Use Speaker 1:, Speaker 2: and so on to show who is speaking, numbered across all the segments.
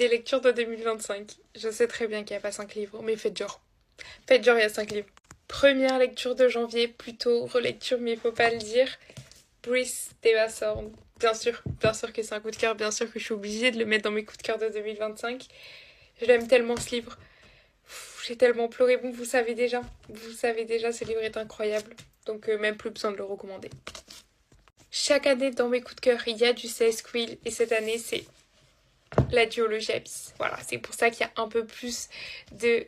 Speaker 1: Des lectures de 2025. Je sais très bien qu'il n'y a pas 5 livres, mais faites genre. Faites genre, il y a 5 livres. Première lecture de janvier, plutôt relecture, mais il faut pas le dire. Brice Devassorn. Bien sûr que c'est un coup de cœur, bien sûr que je suis obligée de le mettre dans mes coups de cœur de 2025. Je l'aime tellement ce livre. J'ai tellement pleuré. Bon, vous savez déjà, ce livre est incroyable. Donc même plus besoin de le recommander. Chaque année dans mes coups de cœur, il y a du C.S. Quill et cette année c'est la duologie Abyss. Voilà, c'est pour ça qu'il y a un peu plus de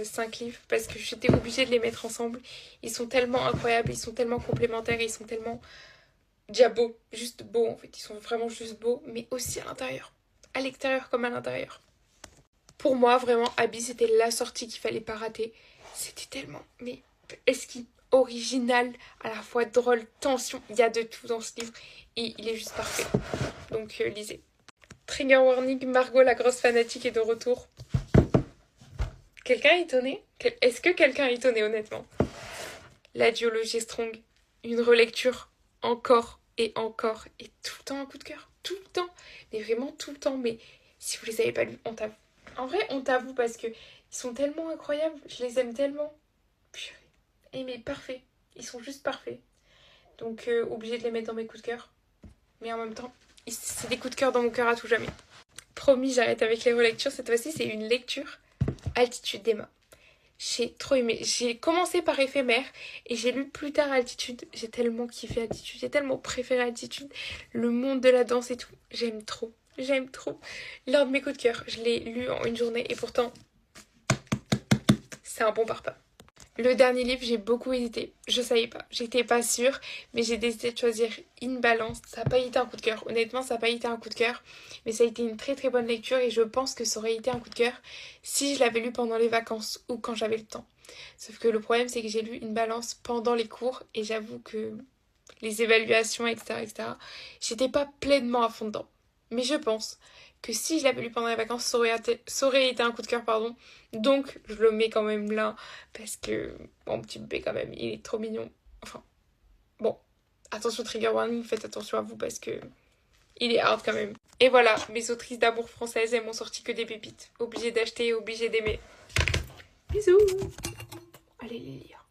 Speaker 1: 5 livres parce que j'étais obligée de les mettre ensemble. Ils sont tellement incroyables, ils sont tellement complémentaires, ils sont tellement déjà beaux, juste beaux en fait. Ils sont vraiment juste beaux, mais aussi à l'intérieur. À l'extérieur comme à l'intérieur. Pour moi, vraiment, Abyss c'était la sortie qu'il fallait pas rater. C'était tellement, mais esquive, original, à la fois drôle, tension. Il y a de tout dans ce livre et il est juste parfait. Donc lisez. Trigger warning, Margot la grosse fanatique est de retour. Quelqu'un est étonné? Est-ce que quelqu'un est étonné honnêtement? La duologie Strong, une relecture encore et encore et tout le temps un coup de cœur. Tout le temps. Mais vraiment tout le temps. Mais si vous les avez pas lus, on t'avoue. En vrai, on t'avoue parce que ils sont tellement incroyables. Je les aime tellement. Et mais parfaits. Ils sont juste parfaits. Donc obligée de les mettre dans mes coups de cœur. Mais en même temps, c'est des coups de cœur dans mon cœur à tout jamais. Promis, j'arrête avec les relectures. Cette fois-ci, c'est une lecture Altitude d'Emma. J'ai trop aimé. J'ai commencé par Éphémère et j'ai lu plus tard Altitude. J'ai tellement kiffé Altitude. J'ai tellement préféré Altitude. Le monde de la danse et tout. J'aime trop. J'aime trop. L'un de mes coups de cœur. Je l'ai lu en une journée et pourtant, c'est un bon parpaing. Le dernier livre, j'ai beaucoup hésité. Je savais pas. J'étais pas sûre, mais j'ai décidé de choisir In Balance. Ça n'a pas été un coup de cœur. Honnêtement, ça n'a pas été un coup de cœur. Mais ça a été une très très bonne lecture et je pense que ça aurait été un coup de cœur si je l'avais lu pendant les vacances ou quand j'avais le temps. Sauf que le problème, c'est que j'ai lu In Balance pendant les cours et j'avoue que les évaluations, etc., j'étais pas pleinement à fond dedans. Mais je pense que si je l'avais lu pendant les vacances, ça aurait été un coup de cœur, pardon. Donc, je le mets quand même là, parce que mon petit bébé, quand même, il est trop mignon. Enfin, bon, attention, trigger warning, faites attention à vous, parce que il est hard quand même. Et voilà, mes autrices d'amour françaises, elles m'ont sorti que des pépites. Obligée d'acheter, obligée d'aimer. Bisous. Allez les lire.